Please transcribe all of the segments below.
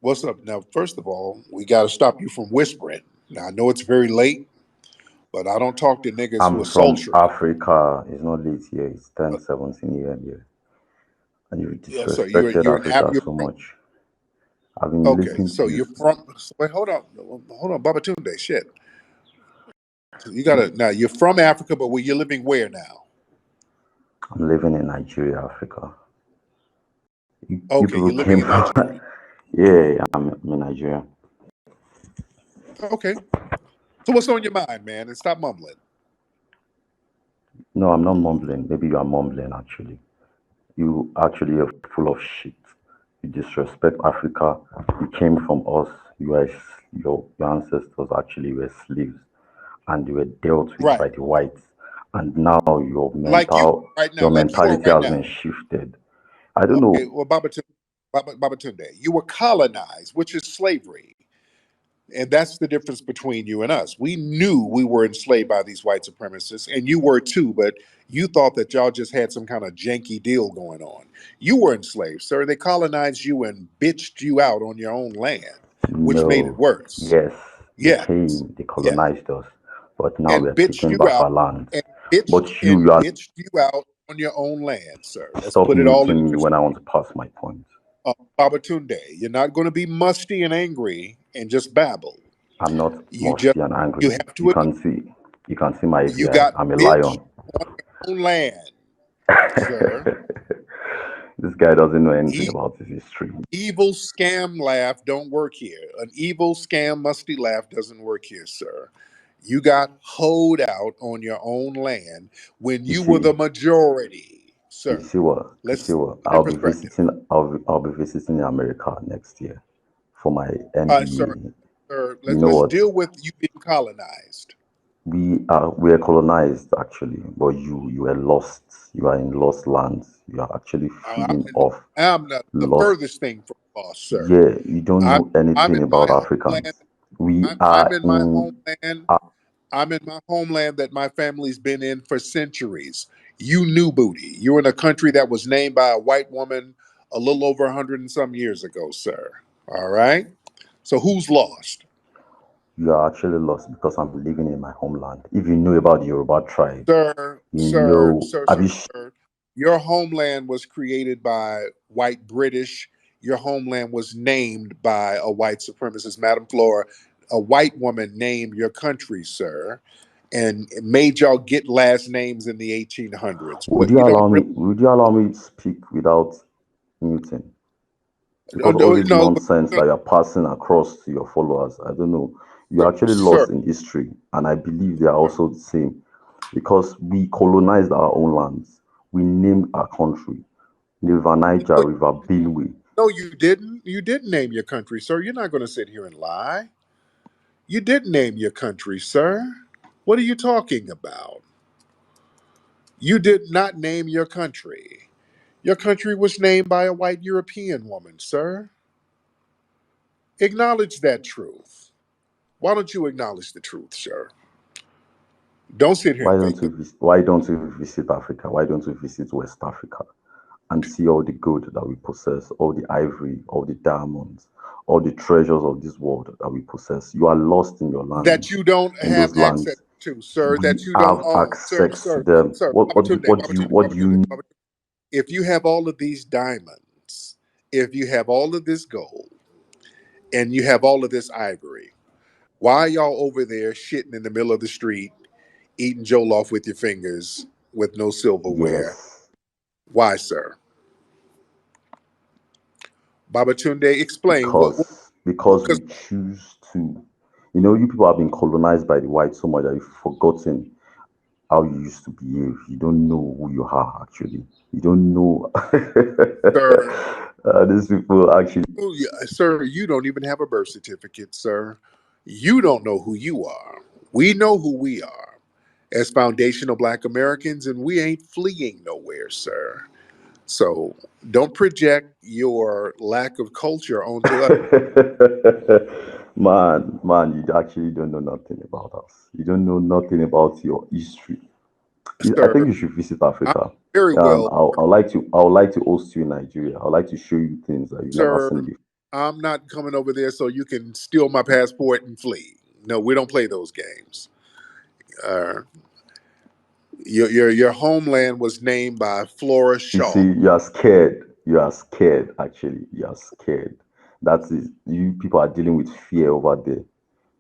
What's up? Now, first of all, we got to stop you from whispering. Now, I know it's very late, but I don't talk to niggas who I'm are from sultry. Africa. It's not late here. It's Uh, 10:17 a.m. here. And you yeah, so disrespected Africa you're so from, much. I've been okay. listening to So you. you're from. Wait, hold on, Baba Tunde. Shit, so you gotta now. You're from Africa, but you're living where now? I'm living in Nigeria, Africa. You Okay, people you're living came in from, Nigeria. yeah, I'm in Nigeria. Okay, so what's on your mind, man? And stop mumbling. No, I'm not mumbling. Maybe you are mumbling actually. You actually are full of shit. You disrespect Africa. You came from us. Your ancestors actually were slaves and they were dealt with Right, by the whites. And now like you are right now, your like you are mentality right has now. been shifted. I don't Okay, know. well, Baba Tunde, you were colonized, which is slavery. And that's the difference between you and us. We knew we were enslaved by these white supremacists, and you were too, but you thought that y'all just had some kind of janky deal going on. You were enslaved, sir. They colonized you and bitched you out on your own land, which made it No. worse. Yes, they Yes, came, they yeah. colonized us, but now we And are bitched taking you back out our land. and But you are bitched you out on your own land, sir. Let's stop put it all in muting me when I perspective. want to pass my point. Babatunde, you're not going to be musty and angry and just babble. I'm not You just musty and you angry. have to admit You can see my you hair. got I'm a bitch lion. on your own land, sir. This guy doesn't know anything E- about his history. Evil scam laugh don't work here. An evil scam musty laugh doesn't work here, sir. You got hoed out on your own land when You you were see, the majority, you sir. see what? You see Let's what? put it in perspective. I'll be visiting America next year for my Sir, MBA. sir, You know let's what? deal with you being colonized. We are colonized actually, but you are lost. You are in lost lands. You are actually Uh, I'm feeding in, off I'm the lost. furthest thing from lost, sir. Yeah, you don't I'm know I'm anything in my about homeland. Africans. We I'm are in my in. homeland. Uh, I'm in my homeland that my family's been in for centuries. You knew booty. You're in a country that was named by a white woman a little over 100 and some years ago, sir. All right. So who's lost, you are actually lost because I'm living in my homeland. If you know about the Yoruba tribe, sir? you know. Have you? Sir. Your homeland was created by white British. Your homeland was named by a white supremacist, Madam Flora. A white woman named your country, sir, and it made y'all get last names in the 1800s. What you don't really Would you allow me to speak without muting? Because all no, this no, nonsense that you're passing across to your followers, I don't know. You're actually sir. lost in history, and I believe they are also the same. Because we colonized our own lands, we named our country River Niger, No, River Benue. no, you didn't. You didn't name your country, sir. You're not going to sit here and lie. You didn't name your country, sir. What are you talking about? You did not name your country. Your country was named by a white European woman, sir. Acknowledge that truth. Why don't you acknowledge the truth, sir? Don't sit here and think that. Why don't we visit Africa? Why don't we visit West Africa and see all the gold that we possess, all the ivory, all the diamonds, all the treasures of this world that we possess? You are lost in your That lands, you don't in have those access lands. to, sir. We That you don't have own, sir, access to sir, them. sir. Babatunde, Babatunde, What do you Babatunde, need? Babatunde. If you have all of these diamonds, if you have all of this gold, and you have all of this ivory, why are y'all over there shitting in the middle of the street, eating jollof with your fingers with no silverware? Yes, Why, sir? Babatunde, explain because because we choose to. You know, you people have been colonized by the whites so much that you've forgotten how you used to behave. You don't know who you are actually. You don't know. sir, These people actually. sir, you don't even have a birth certificate, sir. You don't know who you are. We know who we are as foundational Black Americans, and we ain't fleeing nowhere, sir. So don't project your lack of culture onto us, Man, you actually don't know nothing about us. You don't know nothing about your history. I sir. think you should visit I'm Africa. very well, I would like to host you in Nigeria. I would like to show you things that you've never sir. seen before. I'm not coming over there so you can steal my passport and flee. No, we don't play those games. Uh, your homeland was named by Flora You Shaw. see, you are scared. You are scared, actually. You are scared. That is, you people are dealing with fear over there.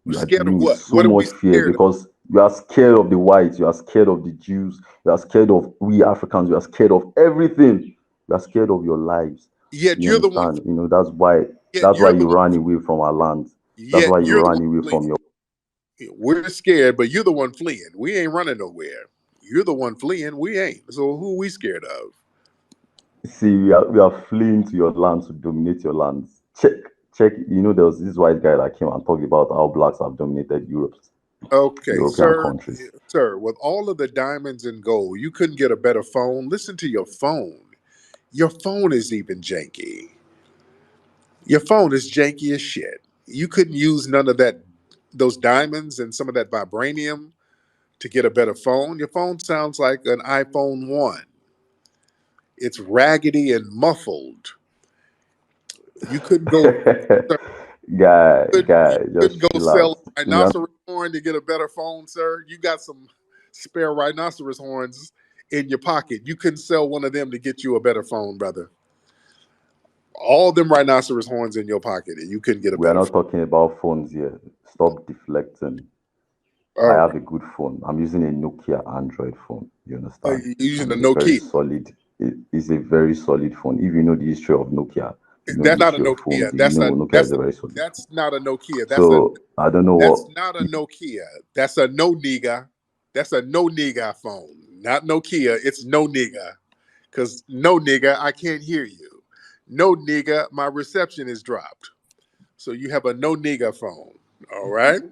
You are Scared of dealing with what? so What are we much fear scared of? because you are scared of the whites, you are scared of the Jews, you are scared of we Africans, you are scared of everything. You are scared of your lives. Yet You you're the one. understand? That's why Yet you're the you one. ran away from our land. That's Yet why you you're the ran one away fleeing. from your We're scared, but you're the one fleeing. We ain't running nowhere. You're the one fleeing. We ain't. So who we scared of? see, we are fleeing to your land to dominate your lands. Check, there was this white guy that came and talked about how blacks have dominated Okay, European sir, countries. sir, with all of the diamonds and gold, you couldn't get a better phone. Listen to your phone. Your phone is even janky. Your phone is janky as shit. You couldn't use none of that, those diamonds and some of that vibranium to get a better phone. Your phone sounds like an iPhone 1. It's raggedy and muffled. You couldn't go, sir, you Just couldn't go chill sell out. a We are rhinoceros horn to get a better phone, sir. You got some spare rhinoceros horns in your pocket. You couldn't sell one of them to get you a better phone, brother. All them rhinoceros horns in your pocket, and you couldn't get a we are better not phone. talking about phones here. Stop deflecting. I All have right. a good phone. I'm using a Nokia Android phone. You understand? You're using And a it's a very Nokia. solid. It's a very solid phone. If you know the history of Nokia, you know the That's not a history of phones. Nokia. You know Nokia is a very solid phone. That's not a Nokia. So I don't know That's what. not a Nokia. That's a no nigga. That's a no nigga phone. Not Nokia. It's no nigga. Cause no nigga, I can't hear you. No nigga, my reception is dropped. So you have a no nigga phone. All right.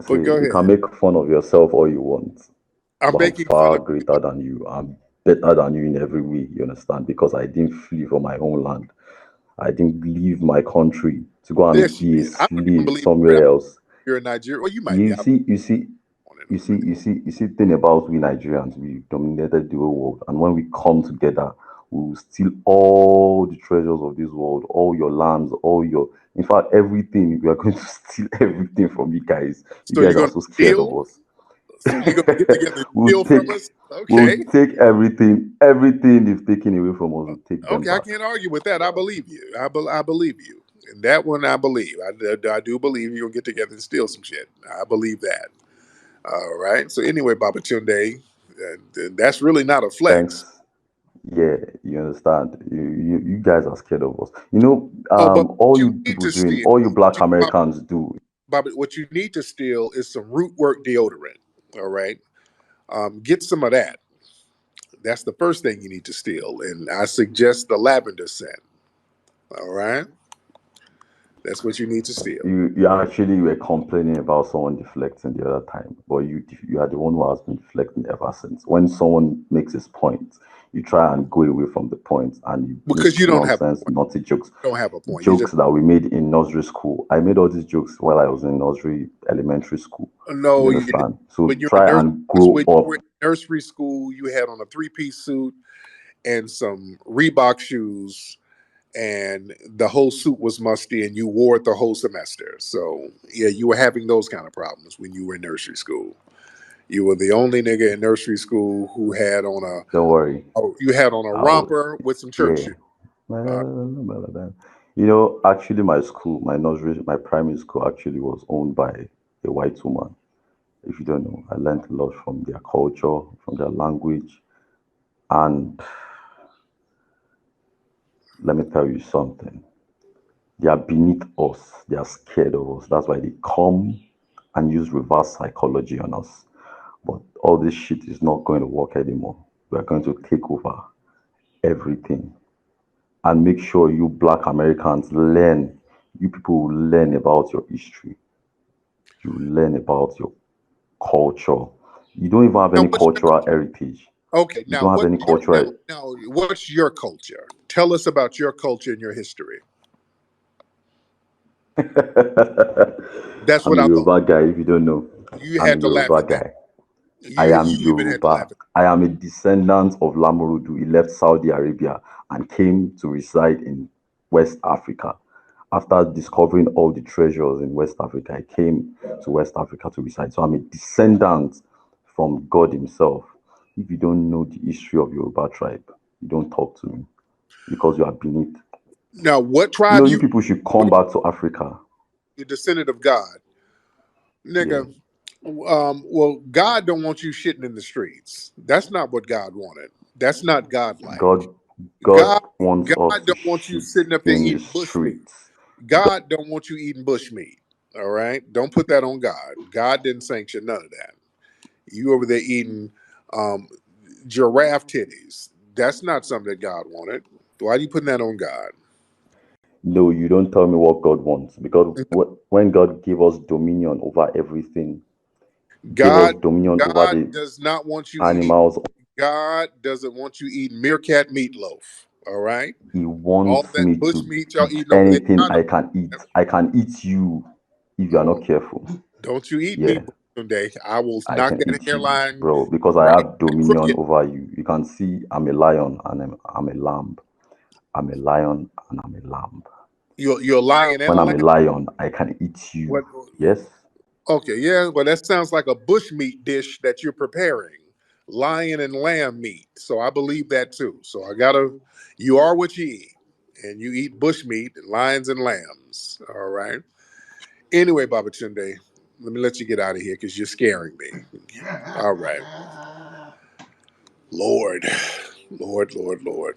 See, But go you can ahead. make fun of yourself all you want, I'm but I'm making fun far of greater than you. I'm better than you in every way. You understand? Because I didn't flee from my own land. I didn't leave my country to go and this. be a I don't even slave believe you're somewhere else. you're in Nigeria. Well, you might be. You I'm see, you see, on and on. thing about we Nigerians, we dominated the whole world, and when we come together, we will steal all the treasures of this world, all your lands, in fact, everything. We are going to steal everything from you guys. You So you're guys are gonna so scared of steal? us. So you're gonna get together and we'll steal from take, us? Okay. everything they've taken away from us. We'll take them Okay, I back. can't argue with that. I believe you. I believe you. And that one I believe. I do believe you'll get together and steal some shit. I believe that. All right. So anyway, Baba Tunde, that's really not a flex. Thanks. Yeah, you understand. You guys are scared of us. Oh, but All what you you need people to doing, steal, all you black Americans do. Baba, what you need to steal is some root work deodorant. All right. Get some of that. That's the first thing you need to steal. And I suggest the lavender scent. All right. That's what you need to steal. You actually were complaining about someone deflecting the other time, but you are the one who has been deflecting ever since. When someone makes his point, you try and go away from the point, and you make Because you don't have a nonsense, point. naughty jokes, You don't have a point. You just jokes that we made in nursery school. I made all these jokes while I was in nursery, elementary school. You no, you didn't. understand? So When you're in try nursery, and grow when you were up. in nursery school, you had on a three-piece suit and some Reebok shoes, and the whole suit was musty, and you wore it the whole semester. So yeah, you were having those kind of problems when you were in nursery school. You were the only nigga in nursery school who had on Don't worry. you had on a I'll romper with some church yeah. shoes. Uh, Actually, my school, my nursery, my primary school actually was owned by a white woman. If you don't know, I learned a lot from their culture, from their language, and let me tell you something. They are beneath us. They are scared of us. That's why they come and use reverse psychology on us. But all this shit is not going to work anymore. We are going to take over everything and make sure you black Americans learn. You people will learn about your history. You learn about your culture. You don't even have now, any what's your cultural heritage. okay? You Now, don't have what's any your cultural. now? What's your culture? Tell us about your culture and your history. That's I'm what a I thought. Yoruba guy, if you don't know. You I'm a had to laugh Yoruba at that. guy. I am You even had to laugh Yoruba. at I am a descendant of Lamorudu. He left Saudi Arabia and came to reside in West Africa. after discovering all the treasures in West Africa, I came to West Africa to reside. So I'm a descendant from God Himself. If you don't know the history of Yoruba tribe, you don't talk to me because you are beneath. Now, what You tribe know, you people should come back to Africa. you descendant of God, Yeah. nigga? Well, God don't want you shitting in the streets. That's not what God wanted. That's not God-like. God, God God, wants us God to don't want you shit sitting up there in the eating bush meat. streets. God don't want you eating bush meat. All right, don't put that on God. God didn't sanction none of that. You over there eating um, giraffe titties. That's not something that God wanted. Why are you putting that on God? No, you don't tell me what God wants. Because when God gave us dominion over everything, He gave us God, dominion over God the does not want you eating. animals. God doesn't want you eating meerkat meatloaf. All right, He all wants that me bush to meat y'all eat eating over there. anything Y'all I can eat. I can eat you if you are not know, careful. don't you eat me Yeah, someday. I will I knock can that eat you, hairline bro, because I right have back dominion crooked. over you. You can see I'm a lion and I'm a lamb. I'm a lion and I'm a lamb. You're a lion and When a I'm a lamb. lion, I can eat you. What? Yes, Okay, yeah, but that sounds like a bush meat dish that you're preparing. Lion and lamb meat. So I believe that too. So I gotta you are what you eat. And you eat bush meat and lions and lambs. All right. Anyway, Baba Tunde, let me let you get out of here because you're scaring me. All right. Lord, Lord, Lord, Lord.